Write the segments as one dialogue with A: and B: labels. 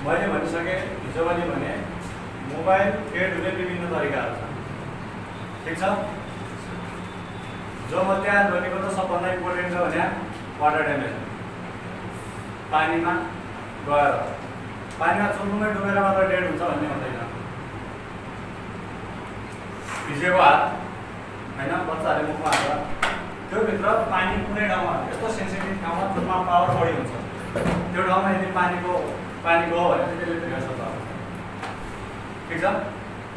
A: मैले भनिसकेँ हिजो पनि भने मोबाइल डेड हुने विभिन्न तरिकाहरू छन्। ठिक छ, जो म त्यहाँ भनेको त सबभन्दा इम्पोर्टेन्ट छ भने वाटर ड्यामेज, पानीमा गएर पानीमा चुल्नुमै डुबेर मात्र डेड हुन्छ भन्ने हुँदैन। भिजेको हात होइन, बच्चाहरूले मुखमा हालेर त्यो भित्र पानी कुनै ठाउँमा यस्तो सेन्सिटिभ ठाउँमा जुनमा पावर बढी हुन्छ, त्यो ठाउँमा यदि पानी गयो भने चाहिँ त्यसले बिगार्छ त। ठिक छ,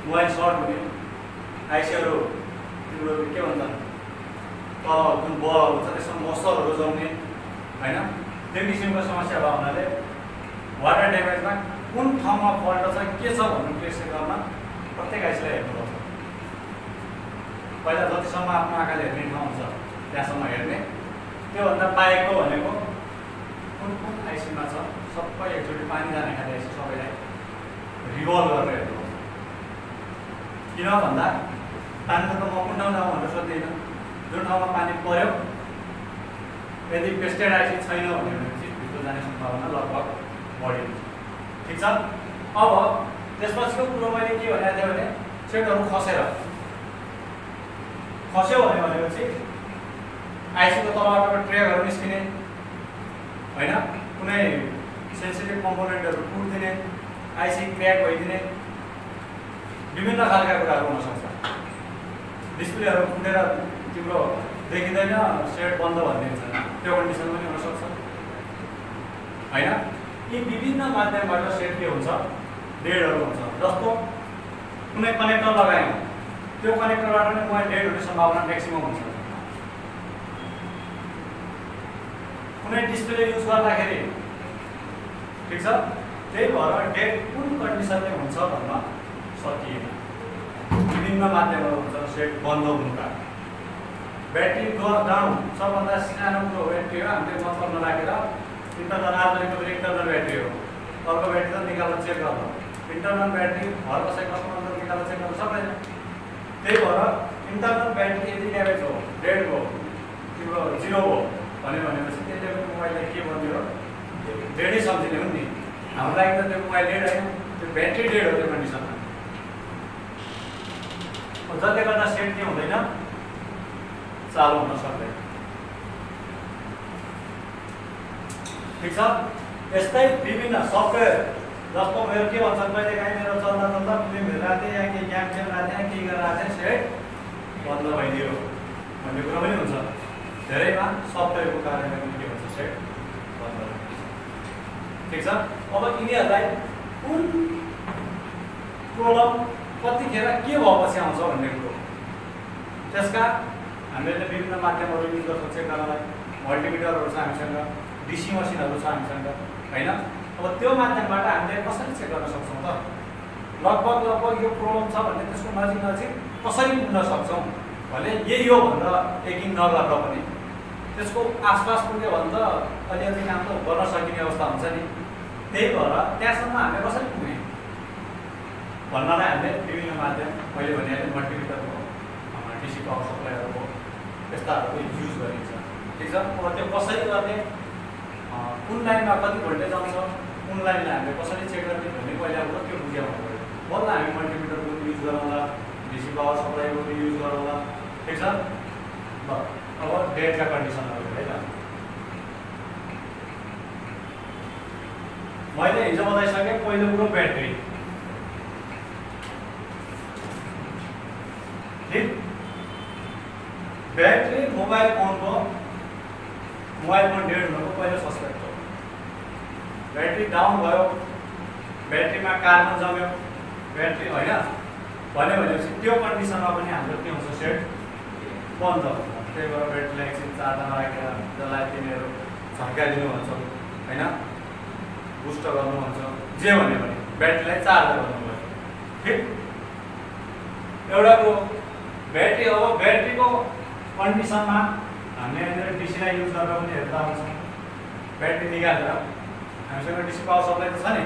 A: मोबाइल सर्ट हुने, आइसीहरू तिम्रो के भन्छन् तल जुन बलहरू हुन्छ त्यसमा मसलहरू जम्ने होइन, त्यो किसिमको समस्याहरू हुनाले वाटर ड्यामेजमा कुन ठाउँमा फल्ट छ के छ भन्ने टेस्ट गर्न प्रत्येक आइसीलाई हेर्नुपर्छ। पहिला जतिसम्म आफ्नो आँखाले हेर्ने ठाउँ हुन्छ त्यहाँसम्म हेर्ने, त्योभन्दा बाहेकको भनेको कुन कुन आइसीमा छ सबै एकचोटि पानी जाने खाले आइसी सबैलाई रिभल्भ गरेर हेर्नुपर्छ। किन भन्दा पानी त म कुन ठाउँ जाउँ भनेर सोध्दैन, जुन ठाउँमा पानी पर्यो यदि पेस्टेड आइसी छैन भने चाहिँ भित्र जाने सम्भावना लगभग बढी हुन्छ। ठिक छ, अब त्यसपछिको कुरो मैले के भनेको थिएँ भने सेटहरू खस्यो भनेपछि आइसीको तलबाट ट्रेकहरू निस्किने होइन, कुनै सेन्सिटिभ कम्पोनेन्टहरू टुट्दिने, आइसी क्र्याक भइदिने, विभिन्न खालका कुराहरू हुनसक्छ। डिस्प्लेहरू फुटेर तिम्रो देखिँदैन, सेट बन्द भनिदिन्छ, त्यो कन्डिसन पनि हुनसक्छ होइन। यी विभिन्न माध्यमबाट सेट के हुन्छ डेडहरू हुन्छ। जस्तो कुनै कनेक्टर लगायौँ, त्यो कनेक्टरबाट नै मोबाइल डेड हुने सम्भावना म्याक्सिमम हुन्छ। कुनै डिस्प्ले युज गर्दाखेरि ठिक छ, त्यही भएर डेड कुन कन्डिसनले हुन्छ भन्न सकिएन। विभिन्न माध्यमहरू हुन्छ सेट बन्द हुनुका। ब्याट्री डाउन सबभन्दा सानो कुरो ब्याट्री हो, हामीले मतलब नराखेर इन्टरनल आर्को इन्टरनल ब्याट्री हो, अर्को ब्याट्री त निकालेर चेक गर्नु, इन्टरनल ब्याट्री हर कसै कस्टमर निकालेर चेक गर्नु सक्दैन। त्यही भएर इन्टरनल ब्याट्री यदि ड्यामेज हो, डेड हो, तिम्रो जिरो हो भनेपछि त्यसले पनि मोबाइललाई के भन्यो डेडै सम्झिने हो नि। हाम्रो लागि त त्यो मोबाइल डेड होइन, त्यो ब्याट्री डेड हो त्यो कन्डिसनमा। जसले गर्दा सेट के हुँदैन, चालु हुन सक्दैन। ठिक छ, यस्तै विभिन्न सफ्टवेयर जस्तो मेरो के भन्छ कहिले काहीँ मेरो चल्दा फिल्म हेरिरहेको थिएँ या केही गेम खेलिरहेको थिएँ, केही गरिरहेको थिएँ, सेट बन्द भइदियो भन्ने कुरो पनि हुन्छ। धेरैमा सफ्टवेयरको कारणले पनि के हुन्छ सेट बन्द हुन्छ। ठिक छ, अब यिनीहरूलाई कुन प्रब्लम कतिखेर के भएपछि आउँछ भन्ने कुरो, त्यसका हामीले विभिन्न माध्यमहरू युज गर्छौँ चेक गर्नलाई। मल्टिमिटरहरू छ हामीसँग, डिसी मसिनहरू छ हामीसँग होइन। अब त्यो माध्यमबाट हामीले कसरी चेक गर्न सक्छौँ त? लगभग यो प्रब्लम छ भने त्यसको नजिक कसरी पुग्न सक्छौँ भने यही हो भनेर यकिन नगरेर पनि त्यसको आसपास पुग्यो भने त अलिअलि काम त गर्न सकिने अवस्था हुन्छ नि। त्यही भएर त्यहाँसम्म हामीले कसरी पुग्ने भन्नलाई हामीले विभिन्न माध्यम मैले भनिहालेँ मल्टिमिटरको, डिसी पावर सप्लाईहरूको यस्ताहरूको युज गरिन्छ। ठिक छ, अब त्यो कसरी गर्ने, कुन लाइनमा कति भोल्टेज आउँछ, कुन लाइनलाई हामीले कसरी चेक गर्ने भन्ने पहिला कुरो त्यो बुझाउनु पऱ्यो। बल्ल हामी मल्टिमिटरको युज गरौँला, डिसी पावर सप्लाईको युज गरौँला। ठिक छ, ल अब डेडका कन्डिसनहरू है त मैले हिजो बताइसकेँ। पहिलो कुरो ब्याट्री। ठिक, ब्याट्री मोबाइल फोन डेड हुनुको पहिलो सस्पेक्ट हो। ब्याट्री डाउन भयो, ब्याट्रीमा कार्बन जम्यो, ब्याट्री होइन भनेपछि त्यो कन्डिसनमा पनि हाम्रो के हुन्छ सेट बन्द हुन्छ। त्यही भएर ब्याट्रीलाई एकछिन चार्जमा राखेर जसलाई तिमीहरू झन्काइदिनु भन्छ होइन, बुस्ट गर्नु भन्छ, जे भन्यो भने ब्याट्रीलाई चार्ज गर्नु भयो। ठिक, एउटा कुरो ब्याट्री। अब ब्याट्रीको कन्डिसनमा हामीले यहाँनिर डिसीलाई युज गरेर पनि हेर्दा हुन्छ। ब्याट्री निकालेर हामीसँग डिसी पावर सप्लाई त छ नि,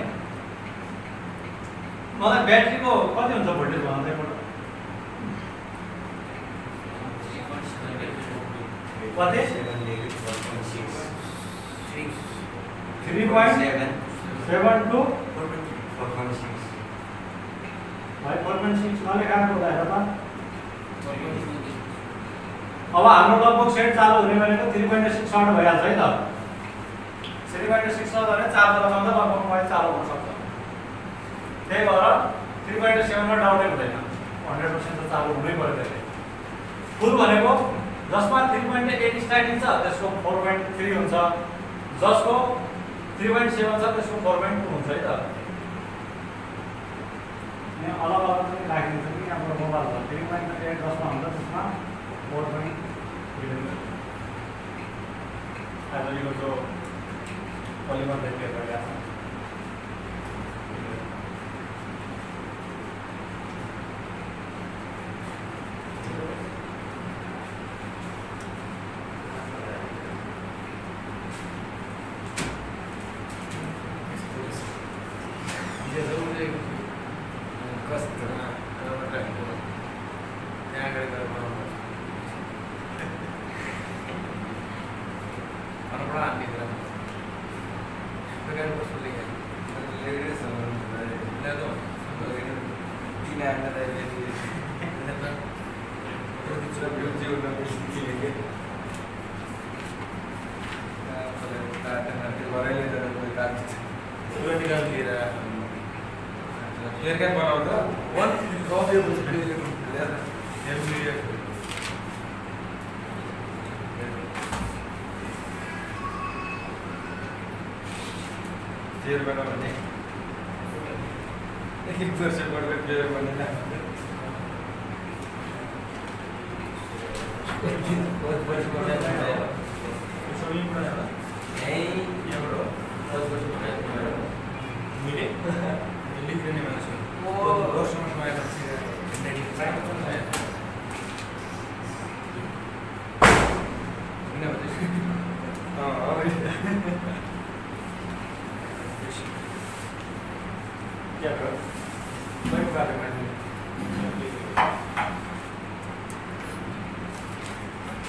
A: मलाई ब्याट्रीको कति हुन्छ भोल्टेज भन्दै पऱ्यो कति 3.7 to है 4.6 नलेखाएको हुँदैन त अब हाम्रो लगभग सेट चालु हुने भनेको 3.6 बाट भइहाल्छ है त 3.6 मा भने 4 लगाउँदा लगभग मोबाइल चालु हुन सक्छ त्यही भएर 3.7 मा डाउनै हुँदैन 100% त चालु हुनै पर्यो त्यसले फुल भनेको जसमा 3.8 स्टार्टिङ छ त्यसको 4.3 हुन्छ जसको 3.7 छ त्यसको 4.2 हुन्छ है त यहाँ अलग अलग पनि राखिन्छ कि हाम्रो मोबाइल 3.8 जसमा हुन्छ त्यसमा 4.3 आजको जो पोलिमर देखिए गया था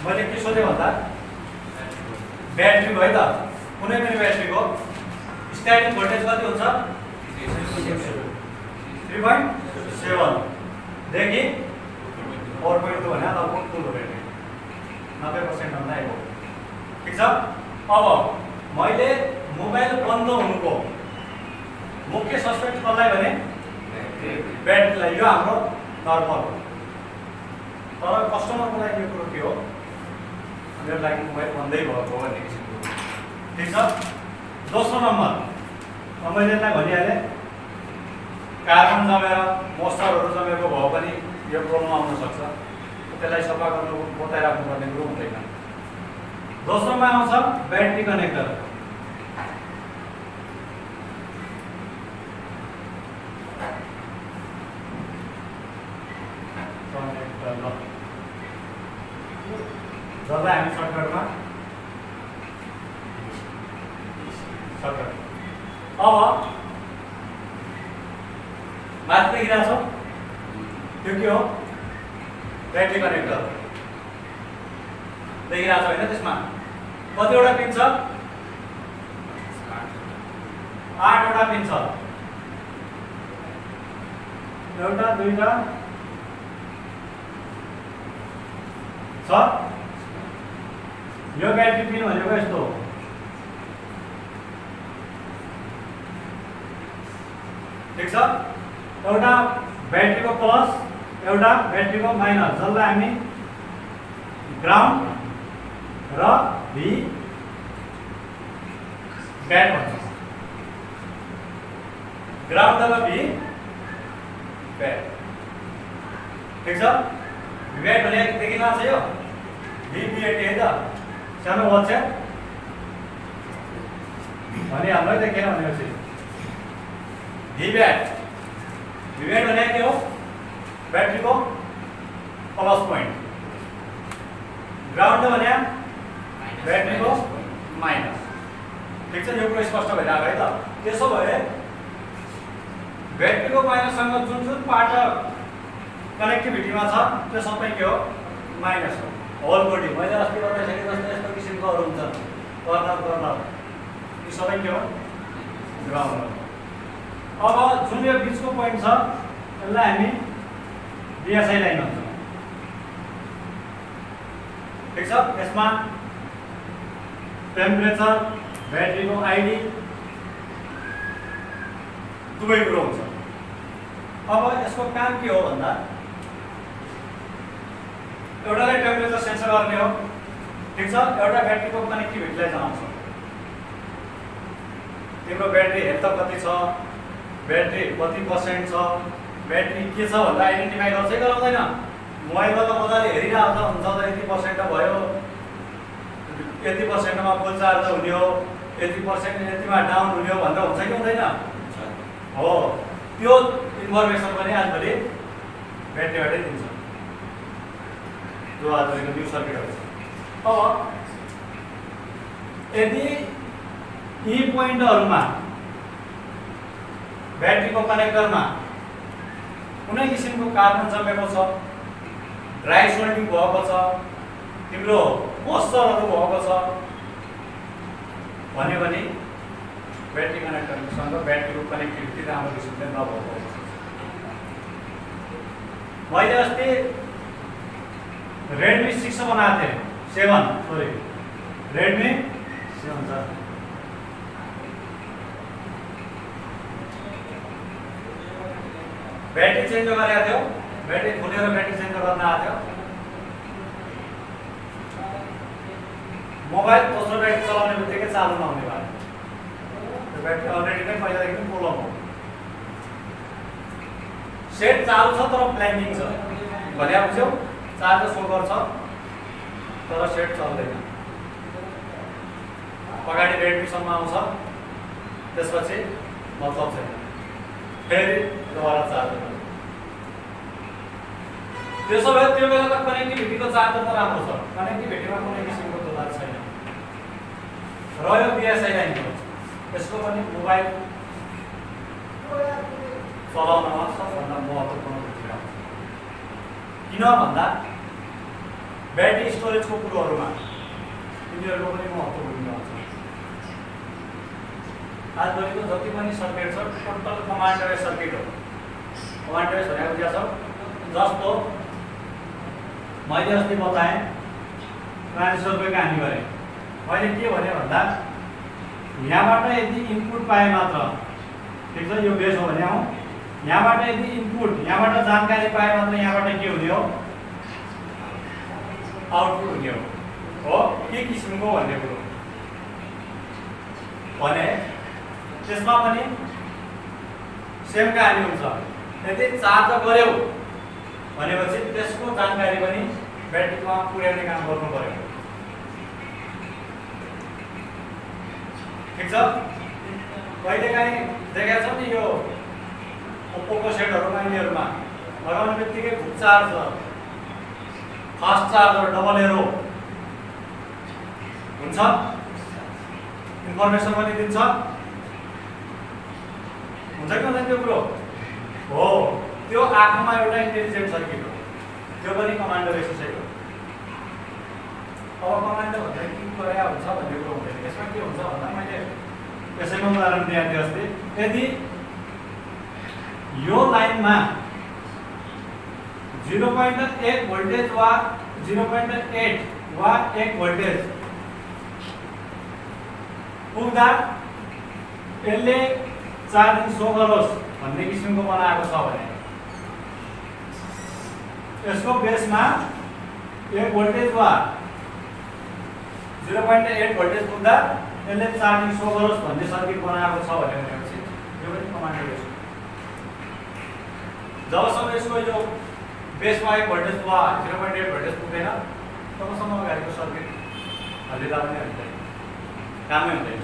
A: मैले के सोधेँ भन्दा ब्याट्री भयो त कुनै पनि ब्याट्रीको स्टार्टिङ भोल्टेज कति हुन्छ 3.7 देखि 4.2 भने लगभग फुल हो ब्याट्री 90% भन्दा हो ठीक छ अब मैले मोबाइल बन्द हुनुको मुख्य सस्पेक्ट कसलाई भने ब्याट्रीलाई यो हाम्रो नर्मल हो तर कस्टमरको लागि यो कुरो के हो मेरो लागि मोबाइल बन्दै भएको हो भन्ने किसिमको ठीक छ दोस्रो नम्बर मैले यसलाई भनिहालेँ कार्बन जमेर मोस्टरहरू जमेको भए पनि यो प्रब्लम आउन सक्छ त्यसलाई सफा गर्नु बताइराख्नु पर्ने कुरो हुँदैन दोस्रोमा आउँछ ब्याट्री कनेक्टर जसलाई हामी सर्टकटमा सर्टकट अब माथि देखिरहेको छ त्यो के हो ब्याट्री कनेक्टर देखिरहेको छ होइन त्यसमा कतिवटा पिन छ 8 वटा पिन छ एउटा दुईटा छ यो ब्याट्री पिन भनेको यस्तो ठीक छ एउटा ब्याट्रीको प्लस एउटा ब्याट्रीको माइनस जसलाई हामी ग्राउन्ड र भी ब्याट भन्छौँ ग्राउन्ड र भी ब्याट ठीक छ ब्याट भने देखिरहेको छ यो VBAT है त सानो वाच है भने हामीलाई देखेन भनेपछि VBAT भने के हो ब्याट्री को प्लस पॉइंट ग्राउन्ड भने ब्याट्री को माइनस ठीक छ यो कुरा स्पष्ट भइरहेको है त त्यसो भए ब्याट्री को माइनस सँग जुन जुन पार्ट कनेक्टिभिटीमा छ त्यो सबै के हो माइनस हो होल बडी मैले अस्ति बताइसकेँ जस्तै यस्तो किसिमको अरु हुन्छ कर्नर यी सबै के हो ग्राउन्ड हो अब जुन यो बीचको पोइन्ट छ यसलाई हामी बीएसआई लाइन भन्छौँ। ठिक छ, यसमा टेम्परेचर, ब्याट्रीको आइडी दुवै कुरो हुन्छ। अब यसको काम के हो भन्दा एउटाले टेम्परेचर सेन्सर गर्ने हो, ठिक छ, एउटा ब्याट्रीको कनेक्टिभिटीलाई जनाउँछ। तिम्रो ब्याट्री हेल्थ कति छ, ब्याट्री कति % छ, ब्याट्री के छ भन्दा आइडेन्टिफाई गर्छ कि गराउँदैन? मोबाइलमा त मजाले हेरिरहेको हुन्छ त यति % भयो, यति % फुल चार्ज हुने हो, यति % यतिमा डाउन हुने हो भन्दा हुन्छ कि हुँदैन? हो, त्यो इन्फर्मेसन पनि आजभोलि ब्याट्रीबाटै दिन्छ, जो आजभोलिको न्यू सर्किटहरू छ। अब यदि यी पोइन्टहरूमा ब्याट्रीको कनेक्टरमा कुनै किसिमको कार्बन जमेको छ, ड्राई सोल्डिङ भएको छ, तिम्रो मोइस्चरहरू भएको छ भने पनि ब्याट्री कनेक्टरसँग ब्याट्रीको कनेक्टिभिटी राम्रो किसिमले नभएको हुन्छ। मैले अस्ति रेडमी 6 बनाएको थिएँ, 7 सरी रेडमी 7 छ। ब्याट्री चेन्ज गरेको थियो, ब्याट्री फुटेर ब्याट्री चेन्ज गर्न आएको थियो। मोबाइल दोस्रो ब्याट्री चलाउने बित्तिकै चालु नहुने भयो। त्यो ब्याट्री अलरेडी नै पहिलादेखि प्रब्लम हो। सेट चालु छ तर ब्ल्याङ्किङ छ, भने बुझ्यौ? चार्ज सो गर्छ तर सेट चल्दैन। अगाडि ब्याट्रीसम्म आउँछ, त्यसपछि मतलब छैन, फेरि दोबारा चार्ज गर्छ। त्यसो भए त्यो बेला त कनेक्टिभिटीको चार्जर त राम्रो छ, कनेक्टिभिटीमा कुनै किसिमको दोधार छैन। रह्यो बीएसआई लाइनको, यसको पनि मोबाइल चलाउनमा सबभन्दा महत्त्वपूर्ण भूमिका हुन्छ। किन भन्दा ब्याट्री स्टोरेजको कुरोहरूमा यिनीहरूको पनि महत्त्वपूर्ण भूमिका हुन्छ। आजभोलिको जति पनि सर्किट छ टोटल कमान्ड बेस सर्किट हो। कमान्ड बेस भनेको के छ? जस्तो मैले अस्ति बताएँ ट्रान्जिस्टरको कहानी गरेँ। मैले के भने भन्दा यहाँबाट यदि इनपुट पाए मात्र, ठिक छ, यो बेस हो भने हौ, यहाँबाट यदि इनपुट, यहाँबाट जानकारी पाए मात्र यहाँबाट के हुने हो? आउटपुट हुने हो, के किसिमको भन्ने कुरो भने त्यसमा पनि सेम कहानी हुन्छ। यदि चार्ज गर्यौ भनेपछि त्यसको जानकारी पनि ब्याट्रीमा पुर्याउने काम गर्नु पर्यो, ठिक छ। कहिलेकाहीँ देखाएको छ नि यो ओप्पोको सेटहरूमा, यिनीहरूमा लगाउने बित्तिकै full charge, fast charger, double arrow हुन्छ, इन्फर्मेसन पनि दिन्छ, हुन्छ कि हुँदैन? त्यो कुरो हो, त्यो आफूमा एउटा इन्टेलिजेन्ट सर्किट हो, त्यो पनि कमान्डर एक्सर्साइज हो। अब कमान्डर भन्दा के गरे हुन्छ भन्ने कुरो हुँदैन। यसमा के हुन्छ भन्दा मैले यसैमा उदाहरण दिएको थिएँ अस्ति। यदि यो लाइनमा 0.1 भोल्टेज वा 0.8 वा 1 भोल्टेज पुग्दा यसले चार्जिङ सो गरोस् भन्ने किसिमको बनाएको छ भने यसको बेसमा 1 भोल्टेज वा 0.8 भोल्टेज पुग्दा यसले चार्जिङ सो गरोस् भन्ने सर्किट बनाएको छ भनेपछि यो पनि कमान्ड बेस हो। जबसम्म यसको यो बेसमा 1 भोल्टेज वा 0.8 भोल्टेज पुग्दैन तबसम्म अगाडिको सर्किट हल्लिँदा पनि हल्लिँदैन, कामै हुँदैन,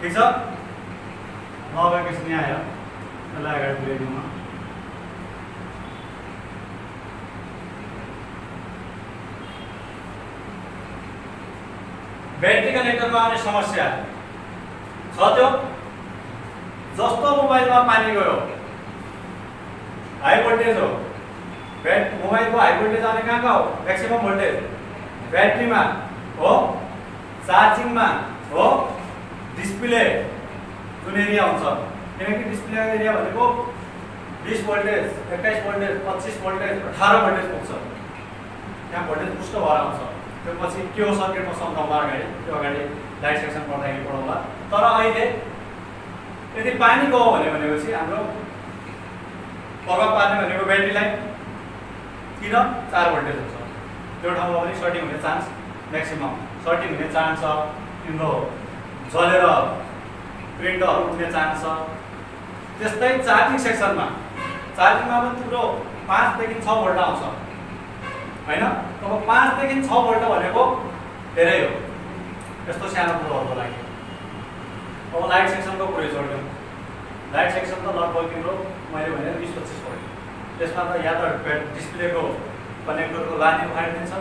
A: ठिक छ। अब एकैछिन यहाँ आयो, यसलाई अगाडि पुर्याइदिउँ। ब्याट्री कनेक्टरमा आउने समस्या छ त्यो, जस्तो मोबाइलमा पानी गयो, हाई भोल्टेज हो, मोबाइलको हाई भोल्टेज आउने कहाँ हो? म्याक्सिमम भोल्टेज ब्याट्रीमा हो, चार्जिङमा हो, डिस्प्ले जुन एरिया हुन्छ किनकि डिस्प्ले एरिया भनेको 20 भोल्टेज 21 भोल्टेज 25 भोल्टेज 18 भोल्टेज पुग्छ। त्यहाँ भोल्टेज पुष्ट भएर आउँछ। त्यो पछि के हो सर्किटमा सम्झाउँला अगाडि, त्यो अगाडि लाइट सेक्सन पढ्दाखेरि पढाउँला। तर अहिले यदि पानी गयो भनेपछि हाम्रो प्रभाव पार्ने भनेको ब्याट्रीलाई किन 4 भोल्टेज हुन्छ। त्यो ठाउँमा पनि सर्टिङ हुने चान्स म्याक्सिमम, सर्टिङ हुने चान्स छ, तिम्रो जलेर प्रिन्टहरू उठ्ने चान्स छ। त्यस्तै चार्जिङ सेक्सनमा चार्जिङमा पनि तिम्रो 5 देखि 6 भोल्ट आउँछ हैन। अब 5 देखि 6 भोल्ट भनेको धेरै हो यस्तो सानो कुरोहरुको लागि। अब लाइट सेक्सनको कुरा जोड्यौं। लाइट सेक्सन त लगभग तिम्रो मैले भने 20-25 भोल्ट। त्यसमा त या त डिस्प्लेको कनेक्टरको लाइन उखाडिदिन्छ,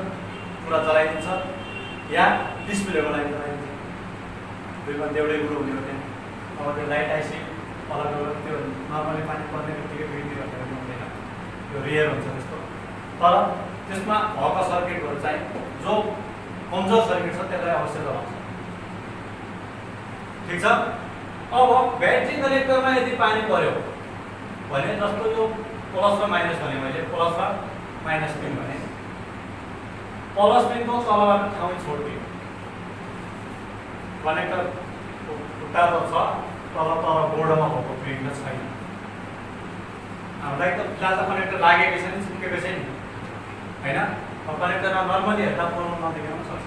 A: पुरा जलाइदिन्छ, या डिस्प्लेको लाइन जलाइदिन्छ। दुईमा एउटै कुरो हुने हो त्यहाँ। अब त्यो लाइट आइसी अलग अलग त्यो नर्मली पानी पर्ने बित्तिकै बिग्रिने भनेर हुँदैन, त्यो रेयर हुन्छ त्यस्तो। तर त्यसमा भएका सर्किटहरू चाहिँ जो कमजोर सर्किट छ त्यसलाई अवश्य जलाउँछ। ठिक छ। अब ब्याट्री कनेक्टरमा यदि पानी पर्यो भने जस्तो यो प्लस र माइनस भने मैले प्लस र माइनस पिन भने प्लस पिनको तलबाट ठाउँ छोड्दियो। कनेक्टर खुट्टा त छ तल बोर्डमा भएको प्रिन्ट छैन। हामीलाई त फिलहाल त कनेक्टर लागेकै छ नि, चिप्केकै छैन हैन। अब कनेक्टरमा नर्मली हेर्दा प्रब्लम नदेख्न सक्छ।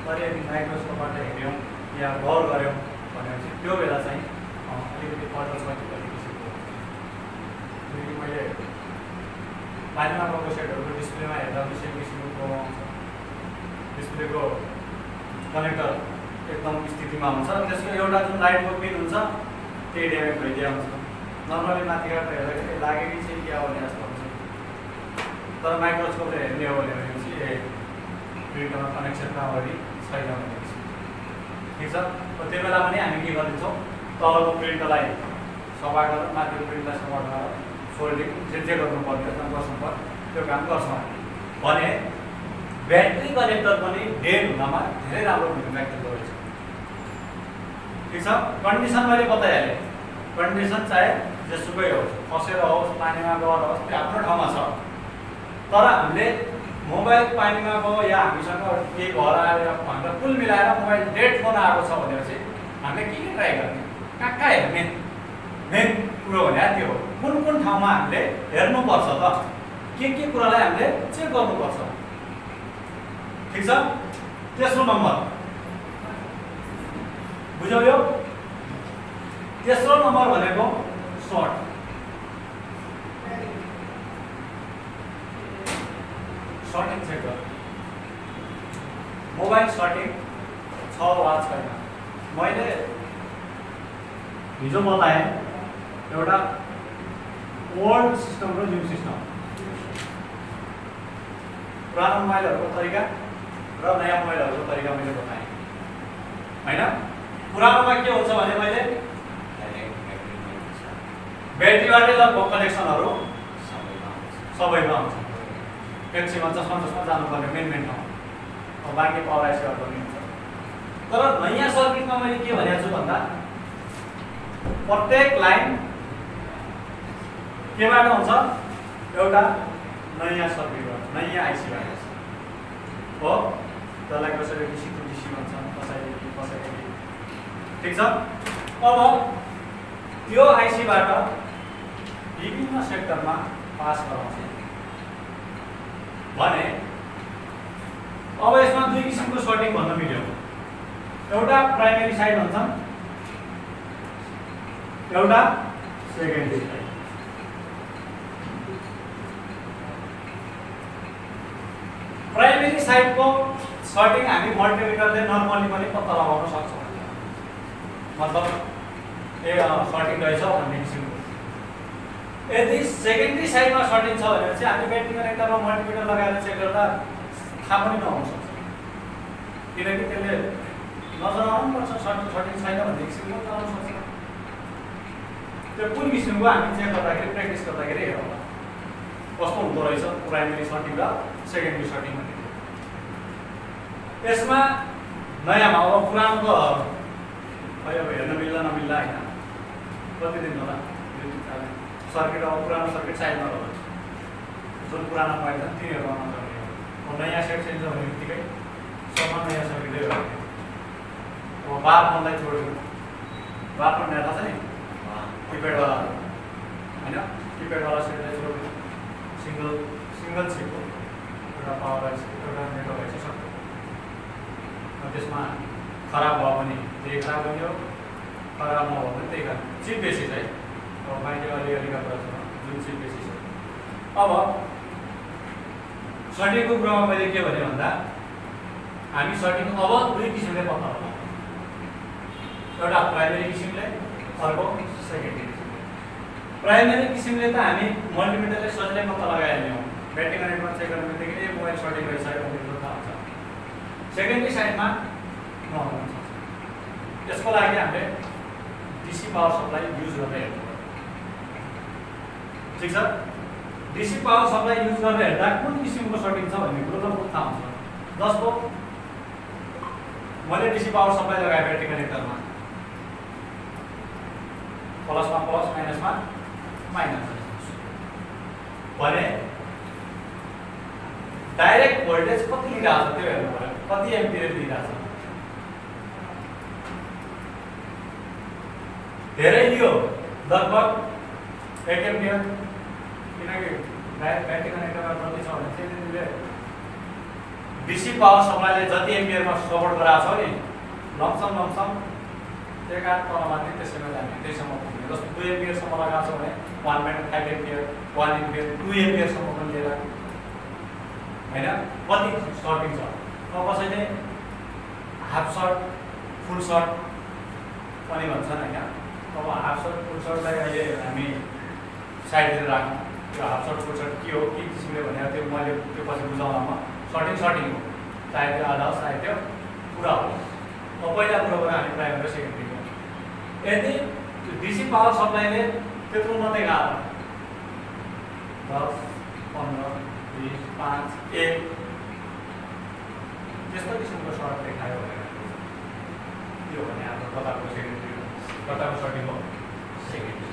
A: तर यदि माइक्रोस्कोपबाट हेर्यौँ या गौर गऱ्यौँ भनेपछि त्यो बेला चाहिँ अलिकति पल्ट छ कि कति किसिमको। किनकि मैले पानीमा गएको सेटहरूको डिस्प्लेमा हेर्दा सेम किसिमको प्रब्लम आउँछ। डिस्प्लेको कनेक्टर एकदम स्थितिमा हुन्छ, त्यसको एउटा जुन लाइटको पिन हुन्छ त्यही ड्यामेज भइदिया हुन्छ। नर्मली माथिबाट हेर्दाखेरि लागेकै चाहिँ क्या हो भने जस्तो हुन्छ। तर माइक्रोस्कोपले हेर्ने हो भनेपछि प्रिन्टरमा कनेक्सनको अगाडि छैन भनेपछि ठिक छ। त्यो बेला पनि हामी के गरिदिन्छौँ, तलको प्रिन्टलाई सफा गरेर माथिको प्रिन्टलाई सफा गरेर फोल्डिङ जे गर्नुपर्ने गर्नुपर्छ त्यो काम गर्छौँ भने ब्याट्री कनेक्टर पनि डेड हुनमा धेरै राम्रो भूमिका खेल्दो रहेछ। ठिक छ। कन्डिसन मैले बताइहालेँ। कन्डिसन चाहे जेसुकै होस्, खसेर होस्, पानीमा गएर होस्, त्यो आफ्नो ठाउँमा छ। तर हामीले मोबाइल पानीमा गयो या हामीसँग केही घर आयो भनेर कुल मिलाएर मोबाइल डेड फोन आएको छ भनेपछि हामीले के ट्राई गर्ने, कहाँ हेर्ने, मेन कुरो भने त्यो हो। कुन कुन ठाउँमा हामीले हेर्नुपर्छ त, के कुरालाई हामीले चेक गर्नुपर्छ। ठिक छ। तेस्रो नम्बर बुझ्यौ। यो तेस्रो नम्बर भनेको सर्ट। सर्टिङ चेक गर। मोबाइल सर्टिङ छ वा छैन। मैले हिजो बताएँ एउटा ओल्ड सिस्टम र न्यू सिस्टम, पुरानो मोबाइलहरूको तरिका र नयाँ मोबाइलहरूको तरिका मैले बताएँ हैन। पुरानोमा के हुन्छ भने मैले ब्याट्रीबाटै लगभग कनेक्सनहरू सबैमा हुन्छ। म्याक्सिमम जसमा जानुपर्ने मेन ठाउँ, अब बाँकी पावर आइसीहरू पनि हुन्छ। तर नयाँ सर्किटमा मैले के भनेको छु भन्दा प्रत्येक लाइन केबाट हुन्छ, एउटा नयाँ सर्किटबाट, नयाँ आइसीबाट हो। त्यसलाई कसैले डिसी टु डिसी भन्छ, कसैले। ठिक छ। अब त्यो आइसीबाट विभिन्न सेक्टरमा पास गराउँछ भने अब यसमा दुई किसिमको सर्टिङ भन्न मिल्यो। एउटा प्राइमेरी साइड भन्छ, एउटा सेकेन्डरी साइड। प्राइमेरी साइडको सर्टिङ हामी मल्टिमिटरले नर्मली पनि पत्ता लगाउन सक्छौँ। मतलब सर्टिङ रहेछ भन्ने किसिमको। यदि सेकेन्डरी साइडमा सर्टिङ छ भनेपछि हामी ब्याट्री कनेक्टरमा मल्टिमिटर लगाएर चेक गर्दा थाहा पनि नहुन सक्छ। किनकि त्यसले नजनाउनु पर्छ सर्टिङ छैन भन्ने किसिमको जनाउन सक्छ। त्यो कुन किसिमको हामी चेक गर्दाखेरि प्र्याक्टिस गर्दाखेरि हेरौँ कस्तो हुँदो रहेछ प्राइमेरी सर्टिङ र सेकेन्डरी सर्टिङ भन्ने। यसमा नयाँमा अब पुरानो त खै अब हेर्न मिल्ला नमिल्ला होइन। कति दिन होला सर्किट अब पुरानो सर्किट साइडमा होला जुन पुरानो मोबाइल छ तिनीहरू आउन सक्ने हो नयाँ सेट चेन्ज हुने बित्तिकै सबमा नयाँ सर्किटै हो अब बार फोनलाई छोड्यो बार फोन थाहा छ नि किप्याडवाला होइन किप्याडवाला सेटलाई छोड्यो सिङ्गल चिपको एउटा पावर आइस एउटा नेटवर्क आइस सक्यो त्यसमा खराब भयो भने त्यही खराब हुने हो खराब नभयो भने त्यही खराब चिप बेसी चाहिँ अब माइले अलिअलिका कुरा छ जुन चिप बेसी छ अब सटिङको कुरामा मैले के भने भन्दा हामी सटिङ अब दुई किसिमले पत्ता लगाउँछौँ एउटा प्राइमेरी किसिमले अर्को सेकेन्डरी किसिमले प्राइमेरी किसिमले त हामी मल्टिमिटरले सजिलै पत्ता लगाइहाल्ने हो ब्याट्री कनेक्टमा चेक गर्ने बित्तिकै मोबाइल सटिङ रहेछ भन्ने कुरो थाहा हुन्छ सेकेन्डरी साइडमा नहुन सक्छ त्यसको लागि हामीले डिसी पावर सप्लाई युज गरेर हेर्नु ठिक छ डिसी पावर सप्लाई युज गरेर हेर्दा कुन किसिमको सटिङ छ भन्ने कुरो त थाहा हुन्छ जस्तो मैले डिसी पावर सप्लाई लगाएँ ब्याट्री कनेक्टरमा प्लसमा प्लस माइनसमा माइनस भने डाइरेक्ट भोल्टेज कति लिइरहेको छ त्यो हेर्नु पर्यो कति एम्पियर लिइरहेको छ धेरै लियो लगभग 1 एम्पियर किनकि ब्याट्री कनेक्टरमा जति छ भने त्यसले डिसी पावर सप्लाईले जति एम्पियरमा सपोर्ट गराएको छ नि लमसम त्यही कारण तलमाथि त्यसैमा जाने त्यसैमा पुग्ने जस्तो 2 एम्पियरसम्म लगाएको छ भने 1.5 एम्पियर 1 एम्पियर 2 एम्पियरसम्म पनि लिएर होइन कति सर्टिङ छ अब कसैले हाफ सर्ट फुल सर्ट पनि भन्छन् होइन अब हाफ सर्ट फुल सर्टलाई अहिले हामी साइडतिर राखौँ त्यो हाफ सर्ट फुल सर्ट के हो के किसिमले भनेर त्यो मैले त्यो पछि बुझाउनमा सर्टिङ हो चाहे त्यो आधा होस् चाहे त्यो पुरा होस् अब पहिला कुरो गरेर हामी प्राइमेरी र सेकेन्डरी यदि त्यो डिसी पावर सप्लाईले त्यत्रो मात्रै गाह्रो 10 15 20 5 1 त्यस्तो किसिमको सर्ट देखायो भनेर यो भने हाम्रो कताको सेकेन्डरी कताको सर्टिङ हो सेकेन्डरी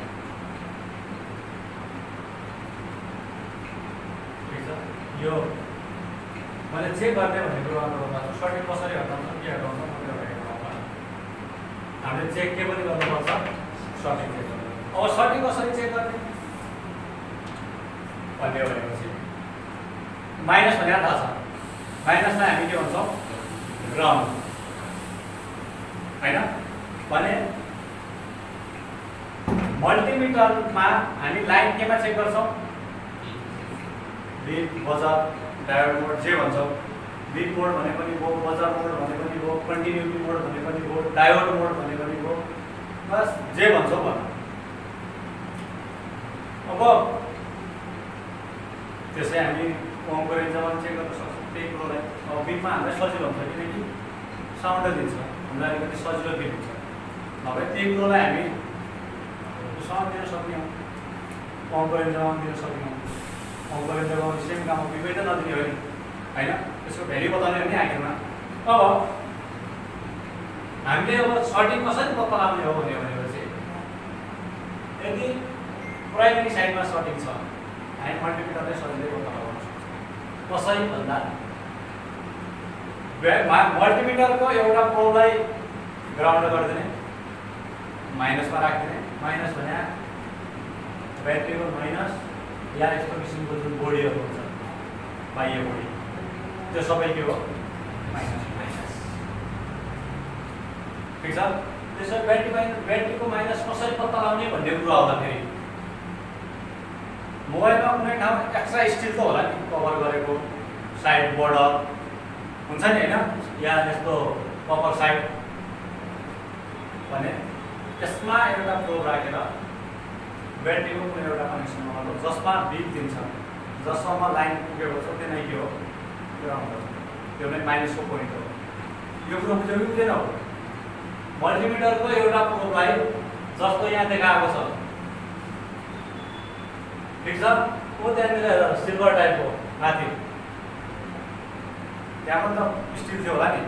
A: ठिक छ यो मैले चेक गर्ने भन्ने कुरो गर्नुपर्छ सर्टिङ कसरी हटाउँछ के हटाउँछ हामीले चेक के पनि गर्नुपर्छ सर्टिङ चेक गर्नु अब सर्टिङ कसरी चेक गर्ने भन्ने भनेपछि माइनस भनेर थाहा छ माइनसलाई हामी के भन्छौँ ग्राउन्ड होइन भने मल्टिमिटरमा हामी लाइन केमा चेक गर्छौँ बिट बजार डायोड मोड जे भन्छौँ बिट मोड भने पनि भयो बजार मोड भने पनि भयो कन्टिन्युटी मोड भने पनि भयो डायोड मोड भने पनि भयो बस जे भन्छौँ भन अब त्यसै हामी ओमको रेन्जमा चेक गर्न सक्छौँ त्यही कुरोलाई अब बिटमा हामीलाई सजिलो हुन्छ किनकि साउन्ड दिन्छ हामीलाई अलिकति सजिलो फिल हुन्छ नभए त्यही कुरोलाई हामी साउन्ड दिन सक्ने हौँ ओमको रेन्जमा दिन सक्ने हौँ ओमको रेन्जमा सेम काम बिटै त नदिने हो नि होइन त्यसको भ्याल्यु बताउने हो नि आखिरमा अब हामीले अब सर्टिङ कसरी पत्ता लगाउने हो भनेपछि यदि प्राइमेरी साइडमा सर्टिङ छ हामी मल्टिमिटरले सजिलै पत्ता लगाउन सक्छौँ कसरी भन्दा मल्टिमिटरको एउटा प्रोबलाई ग्राउन्ड गरिदिने माइनसमा राखिदिने माइनस भने ब्याट्रीको माइनस या यस्तो किसिमको जुन बोडीहरू हुन्छ बाह्य बोडी त्यो सबै के हो माइनस ठिक छ त्यसो ब्याट्रीको माइनस कसरी पत्ता लगाउने भन्ने कुरो आउँदाखेरि मोबाइलमा कुनै ठाउँ एक्स्ट्रा स्टिल त होला नि कभर गरेको साइड बोर्डर हुन्छ नि होइन या यस्तो कभर साइड भने यसमा एउटा प्रोब राखेर ब्याट्रीको कुनै एउटा कनेक्सन लगाउनु जसमा बिट दिन्छ जसमा लाइन पुगेको छ त्यो नै के हो त्यो नै माइनसको पोइन्ट हो यो कुरो बुझ्यो कि बुझेन हो मल्टिमिटरको एउटा प्रोबलाई जस्तो यहाँ देखाएको छ ठिक छ ऊ त्यहाँनिर सिल्भर टाइपको माथि त्यहाँ पनि त स्टिल थियो होला नि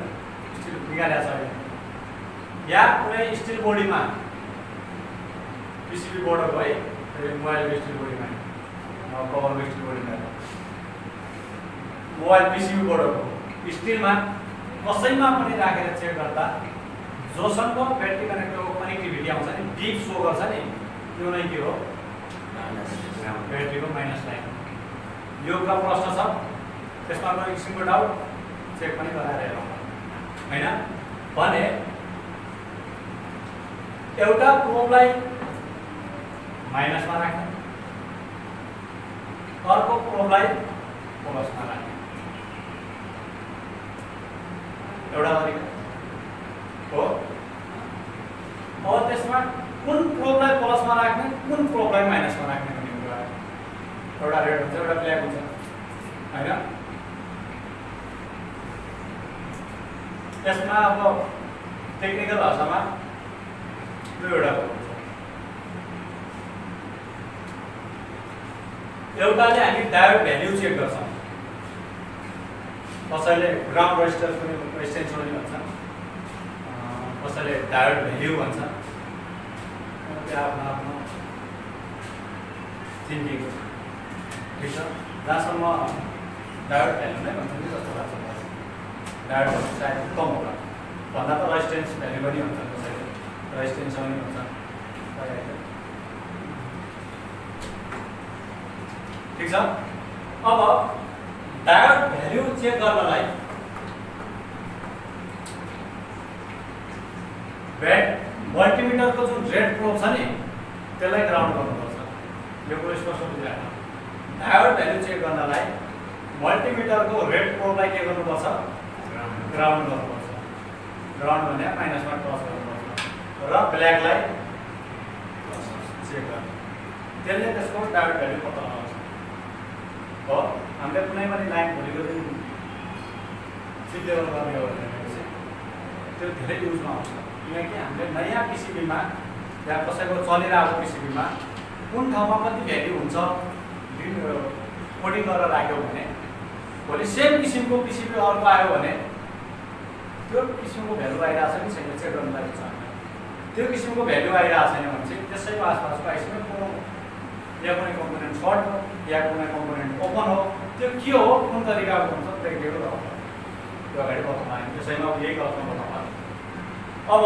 A: स्टिल निकालेको छ अहिले या कुनै स्टिल बोडीमा पिसिबी बोर्डको है मोबाइलको स्टिल बोडीमा कभरको स्टिल बोडीमा मोबाइल पिसिबी बोर्डको स्टिलमा कसैमा पनि राखेर चेक गर्दा जोसँग ब्याट्री कनेक्टरको कनेक्टिभिटी आउँछ नि डिप सो गर्छ नि त्यो नै के हो ब्याट्रीको माइनस लाइन। यो कुरा प्रश्न छ त्यसमा कुनै किसिमको डाउट चेक पनि गराएर हेरौँ हैन भने एउटा प्रोबलाई माइनसमा राख्ने अर्को प्रोबलाई प्लसमा राख्ने एउटा तरिका हो। अब त्यसमा कुन प्रोबलाई प्लसमा राख्ने कुन प्रोबलाई माइनसमा राख्ने भन्ने कुरा एउटा रेड हुन्छ एउटा ब्ल्याक हुन्छ हैन। त्यसमा अब टेक्निकल भाषामा दुईवटा हुन्छ। एउटाले हामी डायोड भ्याल्यु चेक गर्छौँ कसैले ग्राउन्ड रेजिस्टर पनि रेजिस्टेन्स पनि भन्छ कसैले डायोड भ्याल्यु भन्छ त्यो आफ्नो आफ्नो थिङ्किङ ठिक छ। जहाँसम्म डायोड भ्याल्यु नै भन्छ नि जस्तो लाग्छ डायोड सायद कम होला भन्दा त रेजिस्टेन्स भ्याल्यु पनि हुन्छ कसैले रेजिस्टेन्स पनि हुन्छ ठिक छ। अब डायोड भ्याल्यु चेक गर्नलाई मल्टिमिटरको जुन रेड प्रोब छ नि त्यसलाई ग्राउन्ड गर्नुपर्छ। यो कुरो स्पष्ट बुझिराख्नु। डायोड भ्याल्यु चेक गर्नलाई मल्टिमिटरको रेड प्रोबलाई के गर्नुपर्छ ग्राउन्ड गर्नुपर्छ। ग्राउन्ड भने माइनसमा टच गर्नुपर्छ र ब्ल्याकलाई चेक गर्नु त्यसले त्यसको डायोड भ्याल्यु पत्ता लगाउँछ हो। हामीले कुनै पनि लाइन भोलिको दिन सिलेबल गर्ने हो भने त्यो धेरै युजमा आउँछ किनकि हामीले नयाँ पिसिबीमा या कसैको चलिरहेको पिसिबीमा कुन ठाउँमा कति भ्याल्यु हुन्छ कोडिङ गरेर राख्यो भने भोलि सेम किसिमको पिसिबी अर्को आयो भने त्यो किसिमको भ्यालु आइरहेको छ कि छैन चेक गर्नु लागि छ। त्यो किसिमको भ्यालु आइरहेको छैन भने चाहिँ त्यसैको आसपासको आइसक्यो या कुनै कम्पोनेन्ट सर्ट हो या कुनै कम्पोनेन्ट ओपन हो त्यो के हो कुन तरिकाको हुन्छ प्र्याक्टिकल हो त्यो अगाडि बताउनु आयो त्यसैमा यही गर्थ्यौँ बताउनु। अब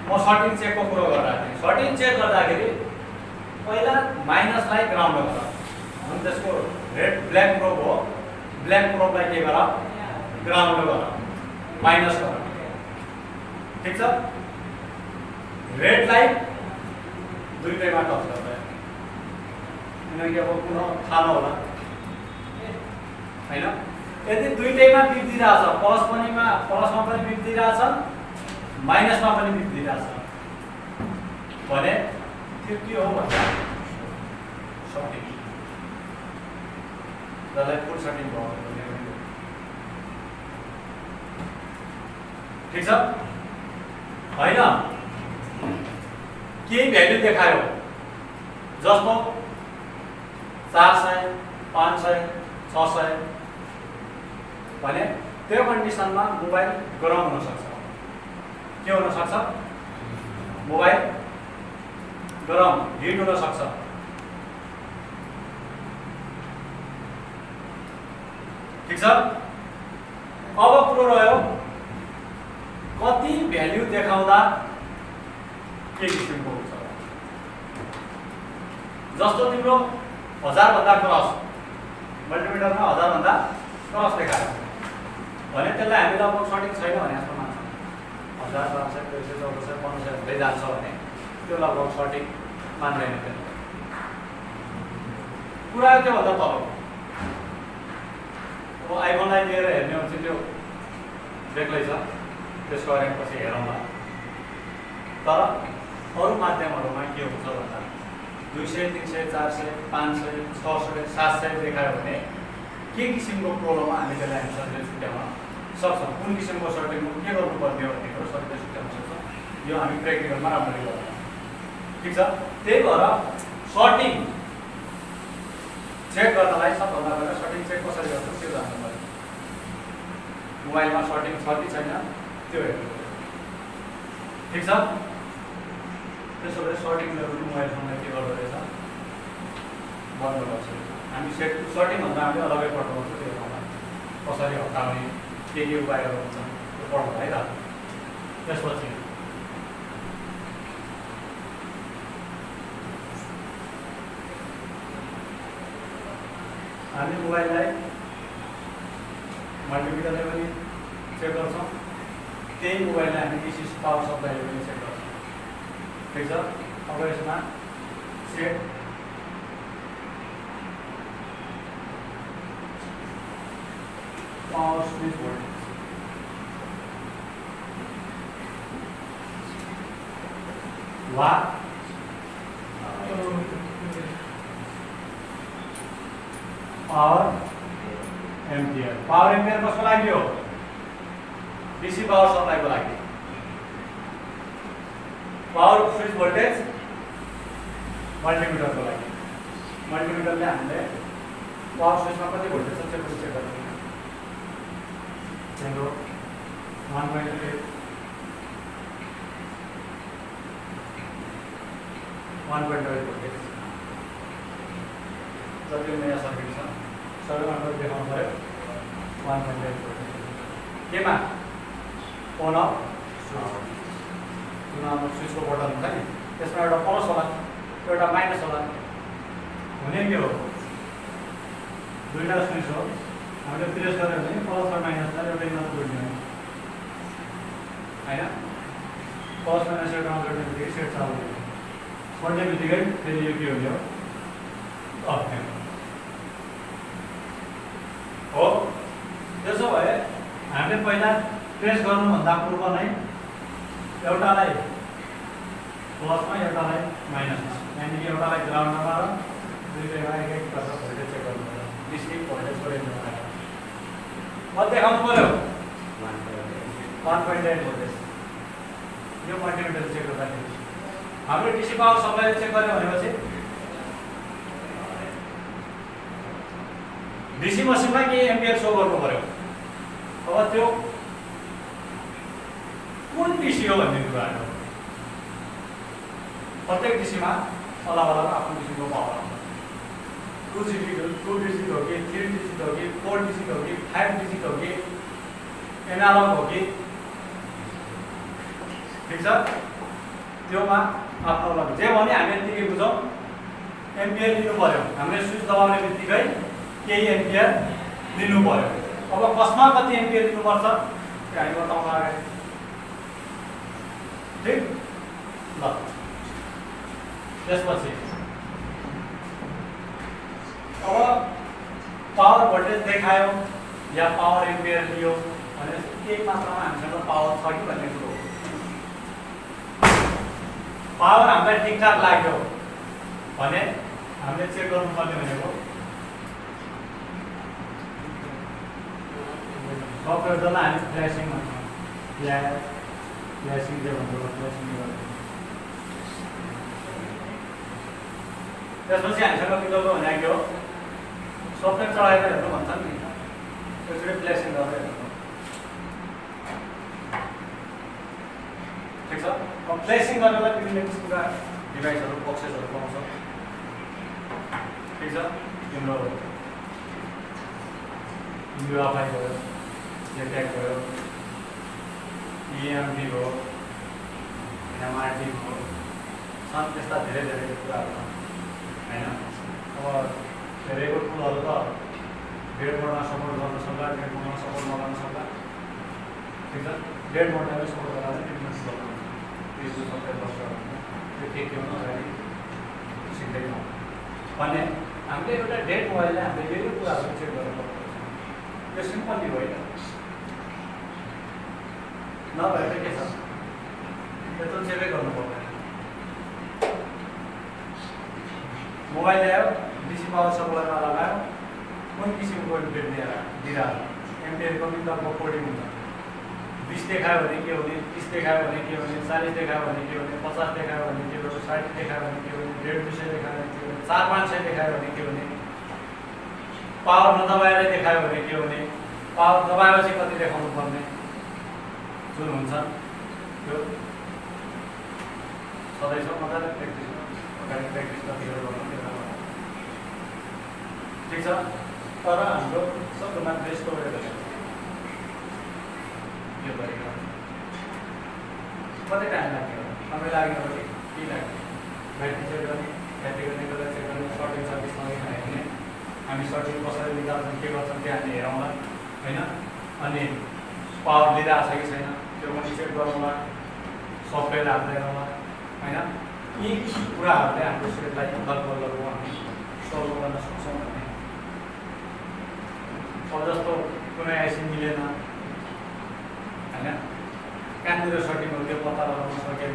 A: म सर्टिङ चेकको कुरो गरिरहेको थिएँ। सर्टिङ चेक गर्दाखेरि पहिला माइनसलाई ग्राउन्ड गर अनि त्यसको रेड ब्ल्याक प्रोब हो ब्ल्याक प्रोबलाई के गर ग्राउन्ड गर माइनस गर ठिक छ। रेडलाई दुईटैमा टच गर्दा किनकि अब पुनः थाहा होला हैन। यदि दुईटैमा बिप दिइरहेछ प्लसमा पनि बिप दिइरहेछ माइनसमा पनि बिप दिइरहेछ भने त्यो के हो भन्दा सर्टिङ जसलाई फुल सर्टिङ भयो ठिक छ हैन। केही भ्यालु देखायो जस्तो 400 500 600 भने त्यो कन्डिसनमा मोबाइल गरम हुन सक्छ। के हुन सक्छ मोबाइल गरम हिट हुन सक्छ। ठिक छ। अब कुरो रह्यो कति भ्यालु देखाउँदा के किसिमको हुन्छ जस्तो तिम्रो 1000 भन्दा क्रस मल्टिमिटरमा 1000 भन्दा क्रस देखायो भने त्यसलाई हामी लगभग सर्टिङ छैन भने जस्तो मान्छौँ। 1000 1200 1300 1400 1500 हुँदै जान्छ भने त्यो लगभग सर्टिङ मान्दैन। कुरा के भन्दा तल अब आइफोनलाई लिएर हेर्ने हो भने त्यो बेग्लै छ त्यसको बारेमा पछि हेरौँला। तर अरू माध्यमहरूमा के हुन्छ भन्दा 200 300 400 500 600 700 देखायो भने के किसिमको प्रोब्लम हामी त्यसलाई एन्सर छुट्याउन सक्छौँ कुन किसिमको सर्टिङमा के गर्नुपर्ने हो भन्ने कुरो सबैले छुट्याउन सक्छौँ। यो हामी प्र्याक्टिकलमा राम्ररी गर्छौँ ठिक छ। त्यही भएर सर्टिङ चेक गर्नलाई सबभन्दा पहिला सर्टिङ चेक कसरी गर्छ त्यो जान्नु पर्यो। मोबाइलमा सर्टिङ छ कि छैन त्यो हेर्नु पर्यो ठिक छ। त्यसो भए सर्टिङले पनि मोबाइल फोनलाई के गर्दो रहेछ बन्द गर्छ हामी सर्टिङभन्दा हामीले अलग्गै पठाउँछ त्यो ठाउँमा कसरी हटाउने के उपायहरू हुन्छ त्यो पढ्नु है त त्यसपछि हामी मोबाइललाई मल्टिमिटरले पनि चेक गर्छौँ त्यही मोबाइललाई हामी डिसी पावर सप्लाईले पनि चेक गर्छौँ ठिक छ अब यसमा सेट पावर स्विच भोल्टेज वा पावर एम्पियर कसको लागि हो डीसी पावर सप्लाईको लागि पावर स्विच भोल्टेज मल्टिमिटरको लागि मल्टिमिटरले हामीले पावर स्विचमा कति भोल्टेज छ त्यो पनि चेक गर्नु हाम्रो 1.8 भोल्टेज जति नयाँ सर्किट छ सबैमा देखाउनु पर्यो 1.8 भोल्टेज केमा अन अफ स्विचको बटन हुन्छ नि त्यसमा एउटा प्लस होला एउटा माइनस होला हुने के हो दुईवटा स्विच हो हामीले प्रेस गर्यो भने प्लस र माइनसलाई एउटै मात्र जोड्ने हो होइन प्लस माइनस एउटामा जोड्ने बित्तिकै सेट चालु हुने छोड्ने बित्तिकै फेरि यो के हुने हो अफ हो त्यसो भए हामीले पहिला प्रेस गर्नुभन्दा पूर्व नै एउटालाई प्लसमा एउटालाई माइनसमा यानि कि एउटालाई ग्राउन्डमा र दुईटैमा एक गरेर भोल्टेज चेक गर्नु पर्यो डिस्ट्रिक्ट भोल्टेजको रेन्जमा देखाउनु पर्यो 1.8 भोल्टेज यो मल्टिमिटर चेक गर्दाखेरि हाम्रो डिसी पावर सप्लाई चेक गर्यो भनेपछि डीसी मसिनमा के एम्पियर शो गर्नु पर्यो अब त्यो कुन डीसी हो भन्ने कुरा हो प्रत्येक डीसीमा अलग अलग आफ्नो डीसीको पावर हुन्छ 2 डिजिट हो कि 3 डिजिट हो कि 4 डिजिट हो कि 5 डिजिट हो कि एनालग हो कि ठिक छ त्योमा आफ्नो अलग जे भने हामी यतिकै बुझौँ एम्पियर लिनु पर्यो हामीले स्विच दबाउने बित्तिकै केही एम्पियर लिनु पर्यो अब कसमा कति एम्पियर लिनुपर्छ त्यो हामी बताउँला अगाडि ठिक ल त्यसपछि अब पावर भोल्टेज देखायो या पावर एम्पियर लियो भने केही मात्रामा हामीसँग पावर छ कि भन्ने कुरो हो पावर हामीलाई ठिकठाक लाग्यो भने हामीले चेक गर्नुपर्ने भनेको सफ्टवेयर जसलाई हामी फ्ल्यासिङ भन्छौँ फ्ल्यासिङ जे भन्छ फ्ल्यासिङ गर्छ त्यसपछि हामीसँग मिलाउनु भने के हो सफ्टवेयर चलाएर हेर्नु भन्छन् नि त्यसरी फ्ल्यासिङ गरेर हेर्नु ठिक छ अब फ्ल्यासिङ गर्नलाई विभिन्न किसिमका डिभाइसहरू बक्सेसहरू पाउँछ ठिक छ तिम्रो युआफआई भयो जेट्याग भयो इएमडी भयो एमआरटी भयो छन् त्यस्ता धेरै धेरै कुराहरू होइन अब धेरैको टुलहरू त डेड मोडमा सपोर्ट गर्न सक्ला डेड मोडमा सपोर्ट नगर्न सक्ला ठिक छ डेड मोडमा पनि सपोर्ट गरेर ट्रिटमेन्ट गर्नु त्यो सबै वर्षहरू त्यो के हो अगाडि सिक्दैनौँ भने हामीले एउटा डेड मोबाइलले हामीले यो कुराहरू चेक गर्नुपर्छ त्यो सिम्पली होइन नभएर के छ त्यत्रो चेकै गर्नु पर्दैन मोबाइल ल्यायो डिसी पावर सप्लाईमा लगायो कुन किसिमको इम्पियर दिइरह्यो एम्पियर कम्प्युटरको कोडिङ हुन्छ 20 देखायो भने के हुने 30 देखायो भने के हुने 40 देखायो भने के हुने 50 देखायो भने के हुने 60 देखायो भने के हुने 150 देखायो भने के हुने 400-500 देखायो भने के हुने पावर नदबाएर देखायो भने के हुने पावर दबाएपछि कति देखाउनु पर्ने जुन हुन्छ त्यो छँदैछ मजाले प्र्याक्टिस अगाडि प्र्याक्टिस गर्दै गर्नु ठिक छ। तर हाम्रो सबभन्दा बेस्ट गरेको छ यो गरेको कति टाइम लाग्यो समय लाग्यो भने के लाग्यो ब्याट्री चेक गर्ने बेला चेक गर्ने सर्टिङ सर्भिस नगरिकन हेर्ने हामी सर्टिङ कसरी निकाल्छौँ के गर्छौँ त्यो हामी हेरौँला होइन। अनि पावर लिइरहेको छ कि छैन त्यो पनि चेक गरौँला सफ्टवेयर हाल्दै हेरौँला होइन। यी कुराहरूले हाम्रो सेटलाई बलबलहरू हामी सल्भ गर्न सक्छौँ भने अब जस्तो कुनै आइसी मिलेन होइन कहाँनिर सर्टिङ हो त्यो पत्ता लगाउन सकेन।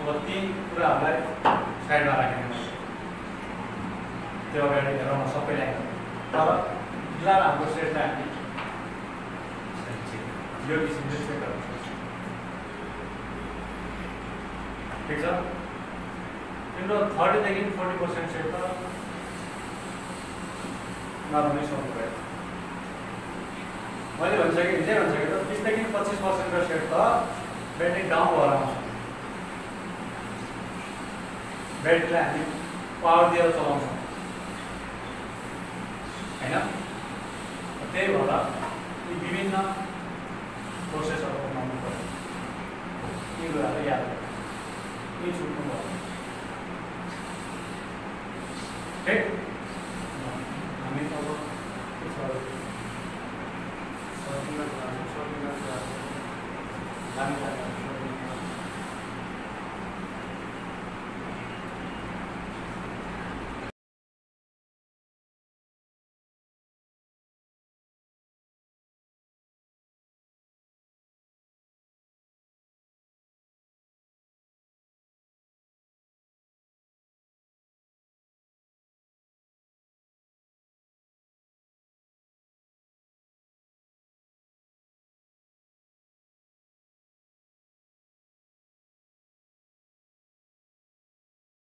A: अब ती कुराहरूलाई साइडमा राखेर त्यो अगाडि हेरौँ सबैले तर फिलहाल हाम्रो सेटलाई हामी यो किसिमले चेक गर्न सक्छौँ ठिक छ। तिम्रो 30 देखि 40% सेट त नराम्रै सक्नु भयो। मैले भनिसकेँ हिजै भनिसकेँ त 20 देखि 25% को सेट त ब्याट्री डाउन भएर आउँछ। ब्याट्रीलाई हामी पावर दिएर चलाउँछौँ होइन। त्यही भएर यी विभिन्न प्रोसेसहरू अपनाउनु पर्यो यी कुराहरू याद गर्नु यी छुट्नु भयो ठिक। हामी अब के छ